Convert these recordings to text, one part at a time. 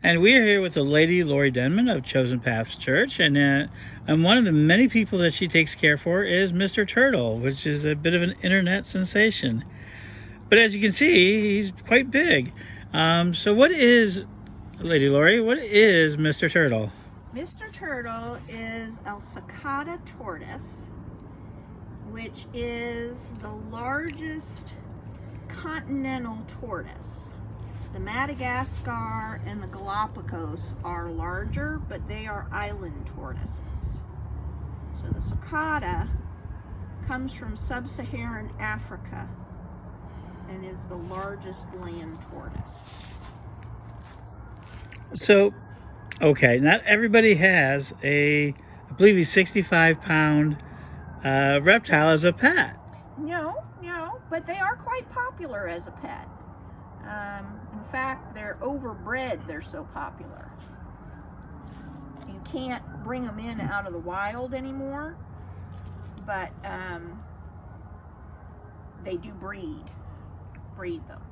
And we are here with the lady, Laurie Denman of Chosen Paths Church. And one of the many people that she takes care for is Mr. Turtle, which is a bit of an internet sensation. But as you can see, he's quite big. So what is, Lady Laurie, what is Mr. Turtle? Mr. Turtle is a sulcata tortoise, which is the largest continental tortoise. The Madagascar and the Galapagos are larger, but they are island tortoises. So the sulcata comes from sub-Saharan Africa and is the largest land tortoise. So, okay, not everybody has I believe he's 65-pound reptile as a pet. No, but they are quite popular as a pet. In fact, they're overbred, they're so popular. You can't bring them in out of the wild anymore, but they do breed them.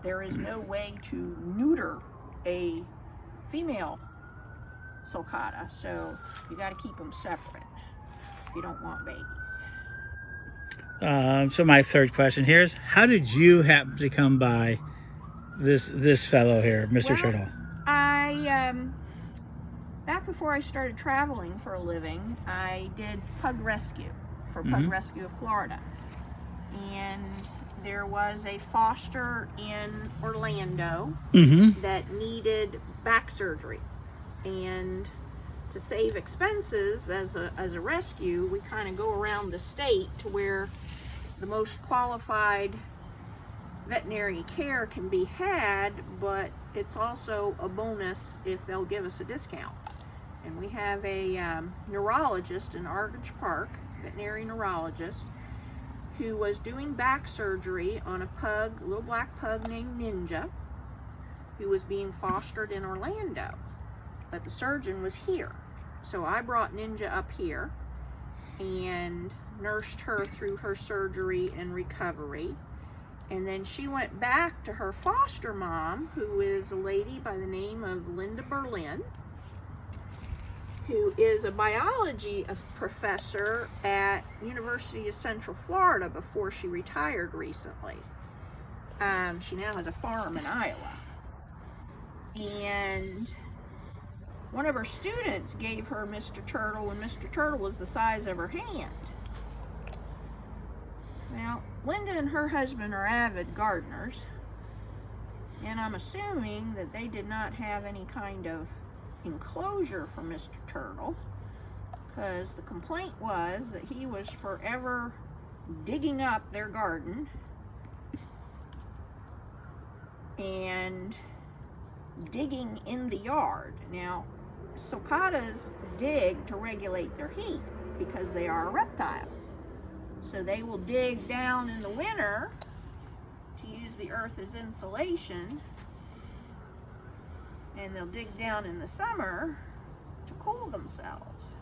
There is no way to neuter a female sulcata, so you got to keep them separate if you don't want babies. So my third question here is, how did you happen to come by this fellow here, Mr. Turtle? Back before I started traveling for a living, I did pug rescue for Pug Rescue of Florida. And there was a foster in Orlando that needed back surgery. And to save expenses as a rescue, we kind of go around the state to where the most qualified veterinary care can be had, but it's also a bonus if they'll give us a discount. And we have a neurologist in Argage Park, veterinary neurologist, who was doing back surgery on a little black pug named Ninja, who was being fostered in Orlando. But the surgeon was here. So I brought Ninja up here and nursed her through her surgery and recovery. And then she went back to her foster mom, who is a lady by the name of Linda Berlin, who is a biology professor at University of Central Florida before she retired recently. She now has a farm in Iowa. And one of her students gave her Mr. Turtle, and Mr. Turtle was the size of her hand. Now, Linda and her husband are avid gardeners, and I'm assuming that they did not have any kind of enclosure for Mr. Turtle, because the complaint was that he was forever digging up their garden and digging in the yard. Now, sulcatas dig to regulate their heat because they are a reptile. So they will dig down in the winter to use the earth as insulation, and they'll dig down in the summer to cool themselves.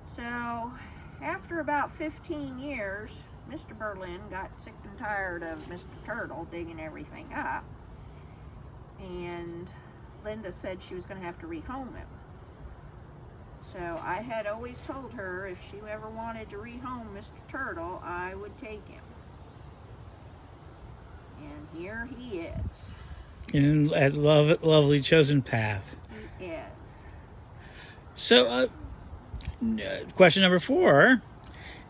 So after about 15 years, Mr. Berlin got sick and tired of Mr. Turtle digging everything up, and Linda said she was going to have to rehome him. So I had always told her if she ever wanted to rehome Mr. Turtle, I would take him. And here he is. And at lovely Chosen Path. He is. So, question number 4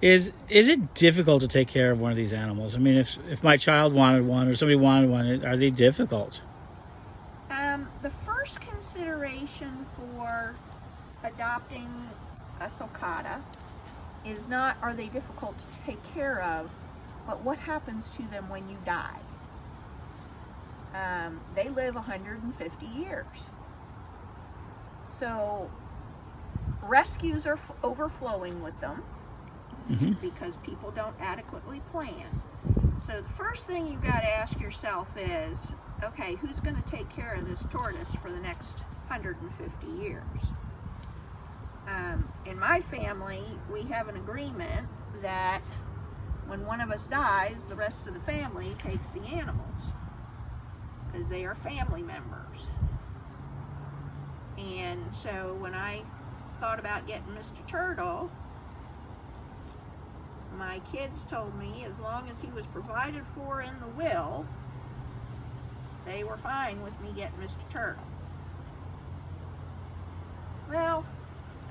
is it difficult to take care of one of these animals? I mean, if my child wanted one or somebody wanted one, are they difficult? The first consideration for adopting a sulcata is not are they difficult to take care of, but what happens to them when you die. They live 150 years. So rescues are overflowing with them because people don't adequately plan. So the first thing you've got to ask yourself is, okay, who's going to take care of this tortoise for the next 150 years? In my family, we have an agreement that when one of us dies, the rest of the family takes the animals, because they are family members. And so when I thought about getting Mr. Turtle, my kids told me as long as he was provided for in the will, they were fine with me getting Mr. Turtle. Well,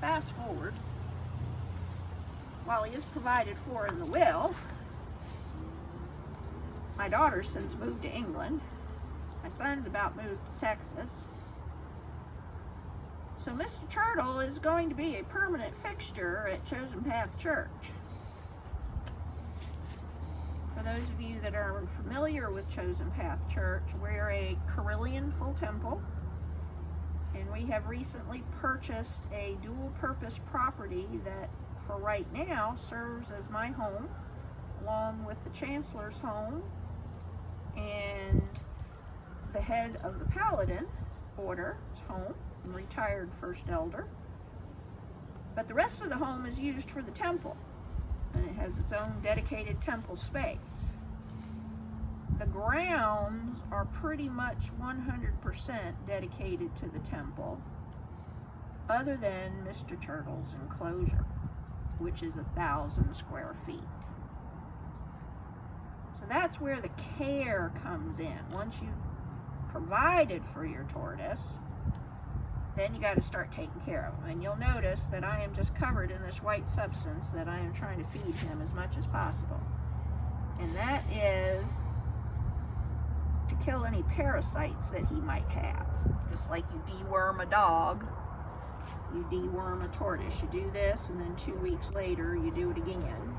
fast forward, while he is provided for in the will, my daughter's since moved to England. My son's about moved to Texas. So Mr. Turtle is going to be a permanent fixture at Chosen Path Church. For those of you that are familiar with Chosen Path Church, we're a Carillion full temple, and we have recently purchased a dual-purpose property that, for right now, serves as my home, along with the Chancellor's home and the head of the Paladin Order's home, retired First Elder. But the rest of the home is used for the temple, and it has its own dedicated temple space. The grounds are pretty much 100% dedicated to the temple, other than Mr. Turtle's enclosure, which is 1,000 square feet. So that's where the care comes in. Once you've provided for your tortoise, then you got to start taking care of him. And you'll notice that I am just covered in this white substance that I am trying to feed him as much as possible. And that is to kill any parasites that he might have. Just like you deworm a dog, you deworm a tortoise. You do this, and then 2 weeks later, you do it again.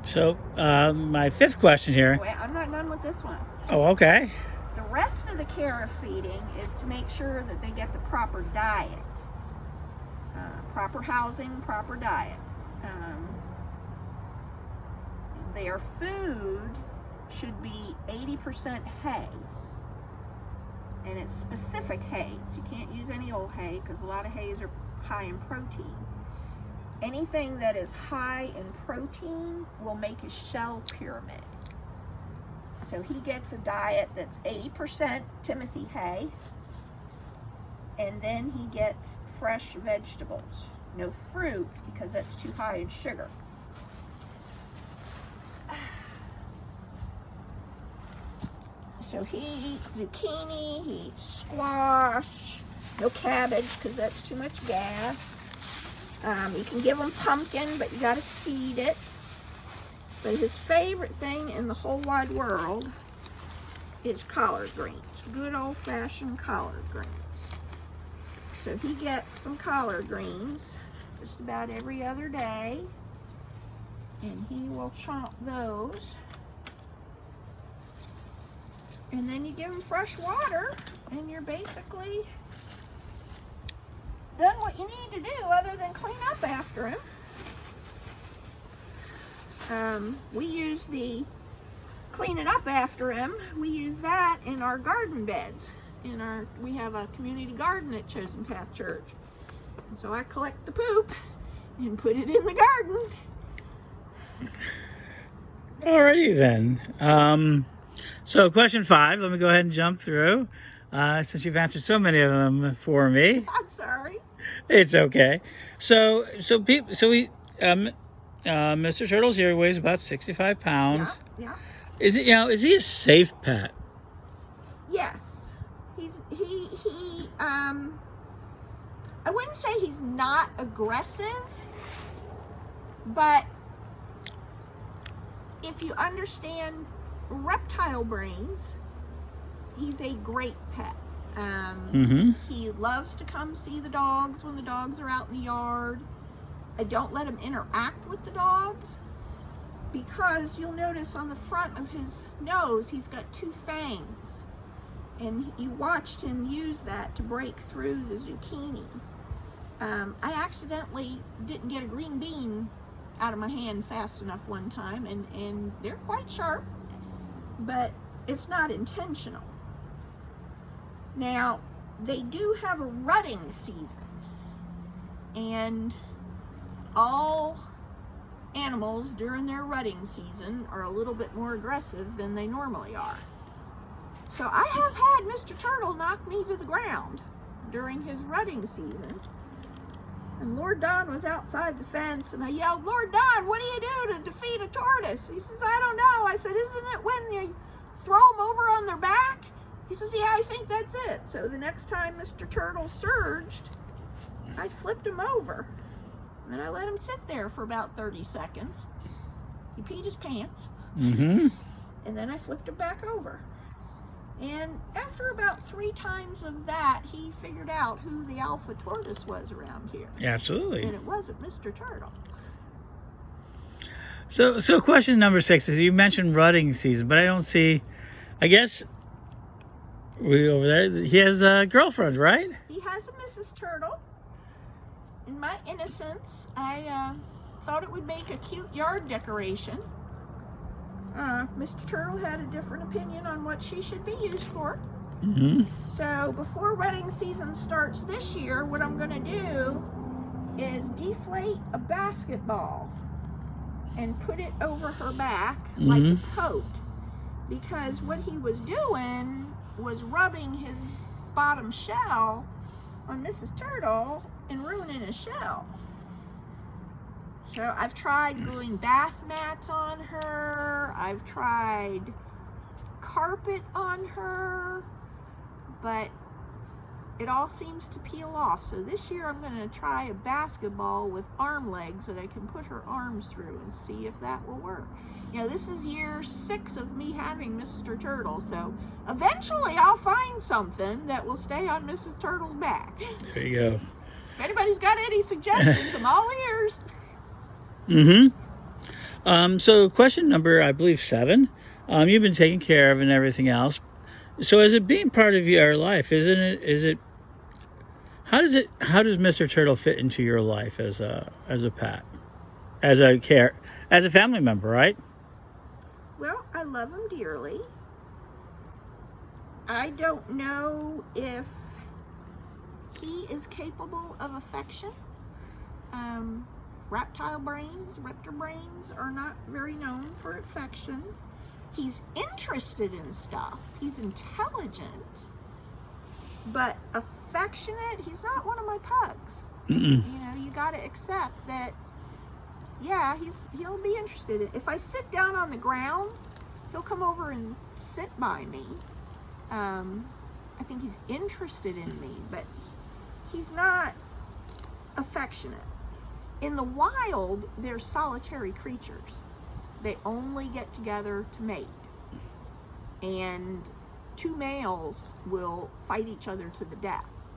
So, my fifth question here. Wait, I'm not done with this one. Oh, okay. The rest of the care of feeding is to make sure that they get the proper diet. Proper housing, proper diet. Their food should be 80% hay. And it's specific hay, so you can't use any old hay because a lot of hays are high in protein. Anything that is high in protein will make his shell pyramid. So he gets a diet that's 80% Timothy hay, and then he gets fresh vegetables. No fruit, because that's too high in sugar. So he eats zucchini, he eats squash, no cabbage, because that's too much gas. You can give him pumpkin, but you got to seed it. But his favorite thing in the whole wide world is collard greens. Good old-fashioned collard greens. So he gets some collard greens just about every other day, and he will chomp those. And then you give him fresh water, and you're basically done what you need to do other than clean up after him. We use the clean it up after him. We use that in our garden beds. We have a community garden at Chosen Path Church. And so I collect the poop and put it in the garden. Alrighty then. So question 5, let me go ahead and jump through, since you've answered so many of them for me. I'm sorry. It's okay. So Mr. Turtle's here weighs about 65 pounds. Yeah. Is he a safe pet? Yes. I wouldn't say he's not aggressive, but if you understand reptile brains, he's a great pet. He loves to come see the dogs when the dogs are out in the yard. I don't let him interact with the dogs because you'll notice on the front of his nose he's got 2 fangs, and you watched him use that to break through the zucchini. I accidentally didn't get a green bean out of my hand fast enough one time, and they're quite sharp, but it's not intentional. Now, they do have a rutting season, and all animals during their rutting season are a little bit more aggressive than they normally are. So I have had Mr. Turtle knock me to the ground during his rutting season. And Lord Don was outside the fence, and I yelled, "Lord Don, what do you do to defeat a tortoise?" He says, "I don't know." I said, "Isn't it when you throw them over on their back?" He says, "Yeah, I think that's it." So the next time Mr. Turtle surged, I flipped him over. And I let him sit there for about 30 seconds. He peed his pants. Mm-hmm. And then I flipped him back over. And after about 3 times of that, he figured out who the alpha tortoise was around here. Absolutely. And it wasn't Mr. Turtle. So question number 6 is, you mentioned rutting season, but I don't see, I guess, over there, he has a girlfriend, right? He has a Mrs. Turtle. In my innocence, I thought it would make a cute yard decoration. Mr. Turtle had a different opinion on what she should be used for. Mm-hmm. So before rutting season starts this year, what I'm going to do is deflate a basketball and put it over her back like a coat. Because what he was doing was rubbing his bottom shell on Mrs. Turtle and ruining his shell. So I've tried gluing bath mats on her. I've tried carpet on her, but it all seems to peel off. So this year I'm going to try a basketball with arm legs that I can put her arms through and see if that will work. You know, this is year 6 of me having Mr. Turtle, so eventually I'll find something that will stay on Mrs. Turtle's back. There you go. If anybody's got any suggestions, I'm all ears. Mm-hmm. So question number, I believe, 7. You've been taken care of and everything else. So as it being part of your life, how does Mr. Turtle fit into your life as a pet, as a family member, right? Well, I love him dearly. I don't know if he is capable of affection. Reptile brains, raptor brains are not very known for affection. He's interested in stuff. He's intelligent, but affectionate, he's not one of my pugs. Mm-mm. You know, you got to accept that, yeah, he'll be interested in. If I sit down on the ground, he'll come over and sit by me. I think he's interested in me, but he's not affectionate. In the wild, they're solitary creatures. They only get together to mate. And 2 males will fight each other to the death.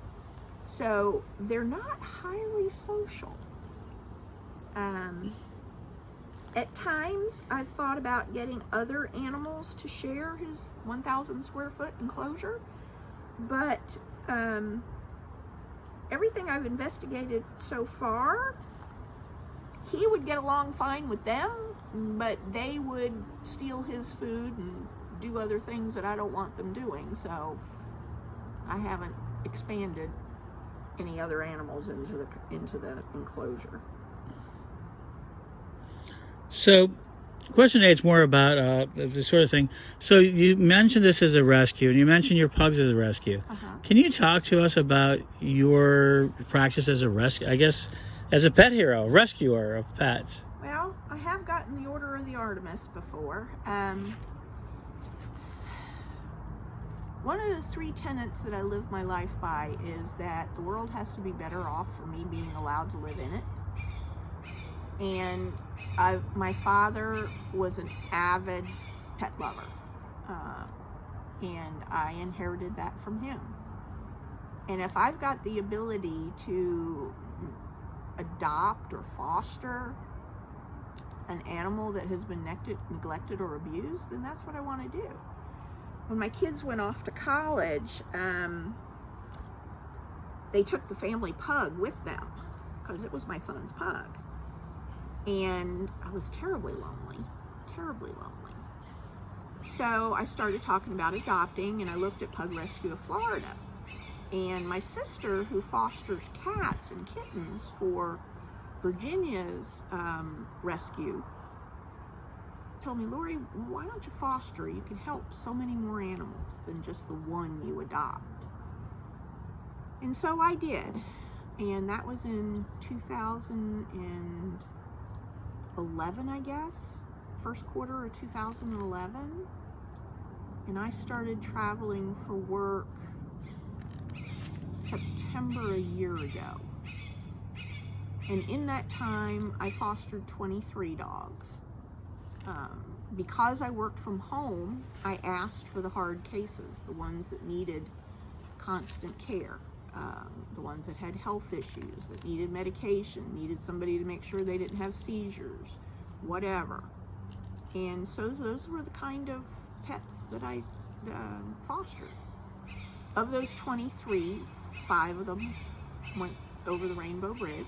So they're not highly social. At times, I've thought about getting other animals to share his 1,000 square foot enclosure, but everything I've investigated so far, he would get along fine with them, but they would steal his food and do other things that I don't want them doing, so I haven't expanded any other animals into the enclosure. So, question 8 is more about the sort of thing. So you mentioned this as a rescue, and you mentioned your pugs as a rescue. Can you talk to us about your practice as a rescue, I guess, as a pet hero, rescuer of pets? Well, I have gotten the Order of the Artemis before. One of the 3 tenets that I live my life by is that the world has to be better off for me being allowed to live in it. And my father was an avid pet lover, and I inherited that from him. And if I've got the ability to adopt or foster an animal that has been neglected or abused, then that's what I want to do. When my kids went off to college, they took the family pug with them because it was my son's pug. And I was terribly lonely. So I started talking about adopting, and I looked at Pug Rescue of Florida. And my sister, who fosters cats and kittens for Virginia's rescue, told me, Laurie, why don't you foster? You can help so many more animals than just the one you adopt. And so I did. And that was in 2011, I guess. First quarter of 2011. And I started traveling for work September a year ago. And in that time, I fostered 23 dogs. Because I worked from home, I asked for the hard cases, the ones that needed constant care, the ones that had health issues, that needed medication, needed somebody to make sure they didn't have seizures, whatever. And so those were the kind of pets that I fostered. Of those 23, 5 of them went over the Rainbow Bridge.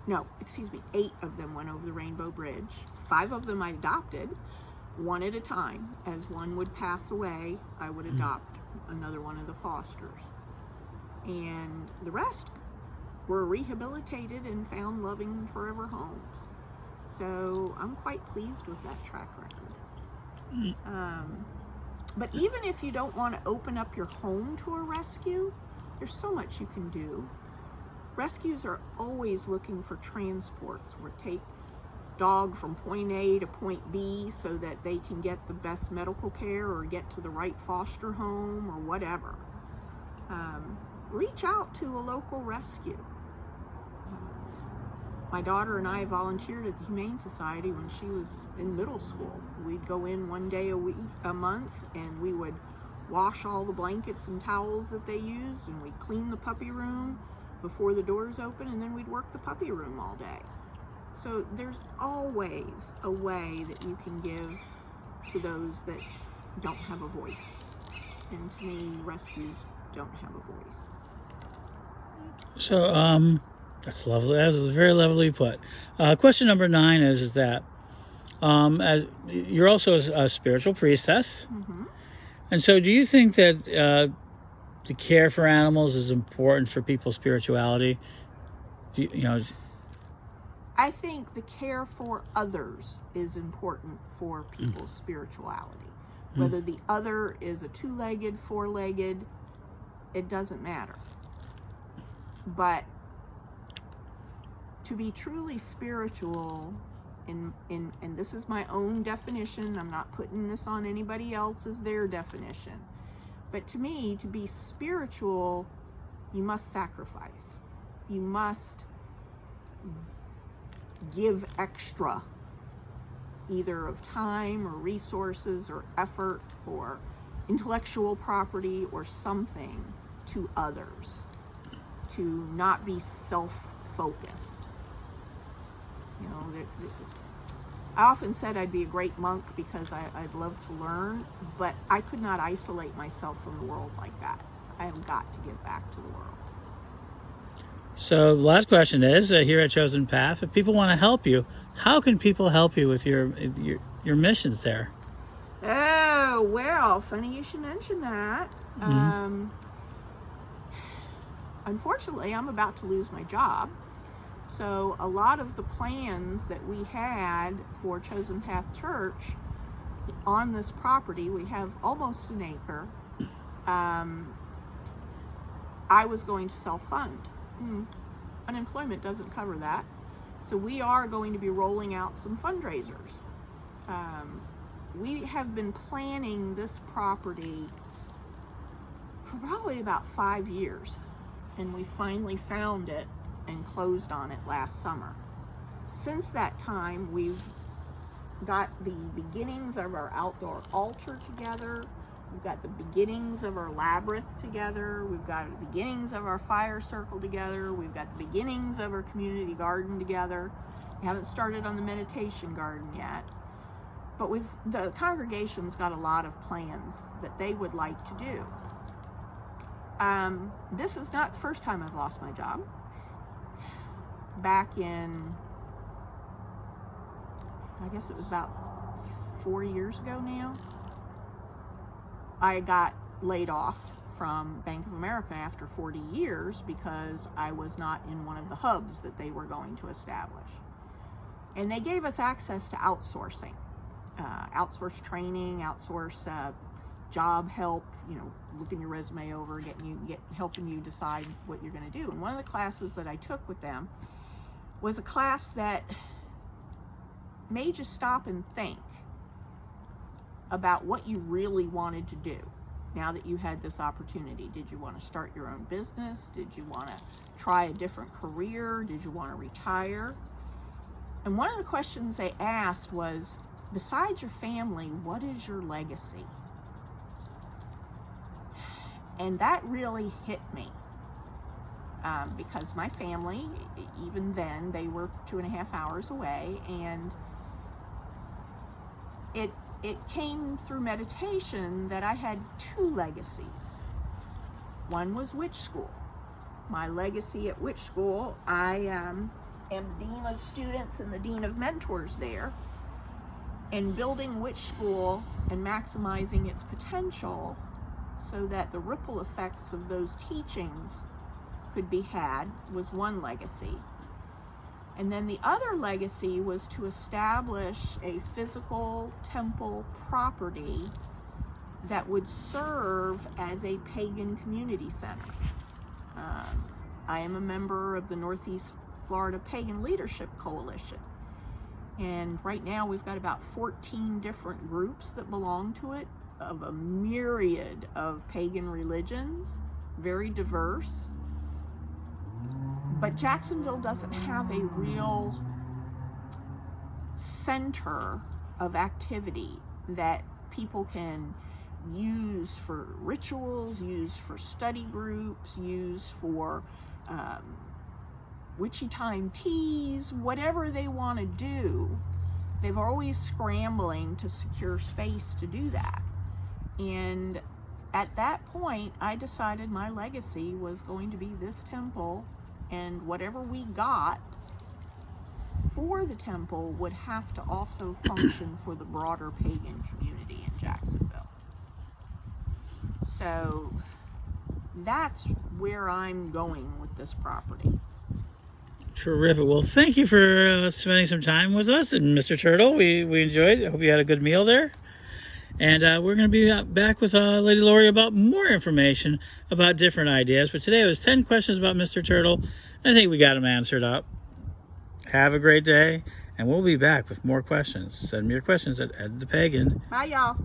No, excuse me, 8 of them went over the Rainbow Bridge. 5 of them I adopted, one at a time. As one would pass away, I would adopt another one of the fosters. And the rest were rehabilitated and found loving forever homes. So I'm quite pleased with that track record. But even if you don't want to open up your home to a rescue, there's so much you can do. Rescues are always looking for transports where take dog from point A to point B so that they can get the best medical care or get to the right foster home or whatever. Reach out to a local rescue. My daughter and I volunteered at the Humane Society when she was in middle school. We'd go in one day a month, and we would wash all the blankets and towels that they used, and we'd clean the puppy room before the doors open, and then we'd work the puppy room all day. So there's always a way that you can give to those that don't have a voice. And to me, rescues don't have a voice. So, that's lovely. That's very lovely put. Question number 9 is that as you're also a spiritual priestess, and so do you think that the care for animals is important for people's spirituality? I think the care for others is important for people's spirituality. Whether the other is a 2-legged, 4-legged, it doesn't matter. But to be truly spiritual, and this is my own definition, I'm not putting this on anybody else as their definition, but to me, to be spiritual, you must sacrifice. You must give extra, either of time or resources or effort or intellectual property or something to others, to not be self-focused. I often said I'd be a great monk because I'd love to learn, but I could not isolate myself from the world like that. I have got to give back to the world. So the last question is, here at Chosen Path, if people want to help you, how can people help you with your missions there? Oh, well, funny you should mention that. Unfortunately, I'm about to lose my job. So a lot of the plans that we had for Chosen Path Church on this property, we have almost an acre, I was going to self-fund. Unemployment doesn't cover that. So we are going to be rolling out some fundraisers. We have been planning this property for probably about 5 years, and we finally found it and closed on it last summer. Since that time, we've got the beginnings of our outdoor altar together. We've got the beginnings of our labyrinth together. We've got the beginnings of our fire circle together. We've got the beginnings of our community garden together. We haven't started on the meditation garden yet. But the congregation's got a lot of plans that they would like to do. This is not the first time I've lost my job. Back in, I guess it was about 4 years ago now, I got laid off from Bank of America after 40 years because I was not in one of the hubs that they were going to establish. And they gave us access to outsourcing, outsource training, outsource job help, looking your resume over, helping you decide what you're going to do. And one of the classes that I took with them was a class that made you stop and think about what you really wanted to do now that you had this opportunity. Did you want to start your own business? Did you want to try a different career? Did you want to retire? And one of the questions they asked was, besides your family, what is your legacy? And that really hit me, because my family, even then, they were 2.5 hours away, and it came through meditation that I had 2 legacies. One was witch school. My legacy at witch school, I am the dean of students and the dean of mentors there. And building witch school and maximizing its potential so that the ripple effects of those teachings could be had was one legacy. And then the other legacy was to establish a physical temple property that would serve as a pagan community center. I am a member of the Northeast Florida Pagan Leadership Coalition. And right now we've got about 14 different groups that belong to it, of a myriad of pagan religions, very diverse. But Jacksonville doesn't have a real center of activity that people can use for rituals, use for study groups, use for witchy time teas, whatever they want to do. They're always scrambling to secure space to do that. And at that point, I decided my legacy was going to be this temple, and whatever we got for the temple would have to also function for the broader pagan community in Jacksonville. So that's where I'm going with this property. Terrific. Well, thank you for spending some time with us. And Mr. Turtle, we enjoyed it. I hope you had a good meal there. And we're going to be back with Lady Laurie about more information about different ideas. But today it was 10 questions about Mr. Turtle. I think we got them answered up. Have a great day. And we'll be back with more questions. Send me your questions at Ed the Pagan. Bye, y'all.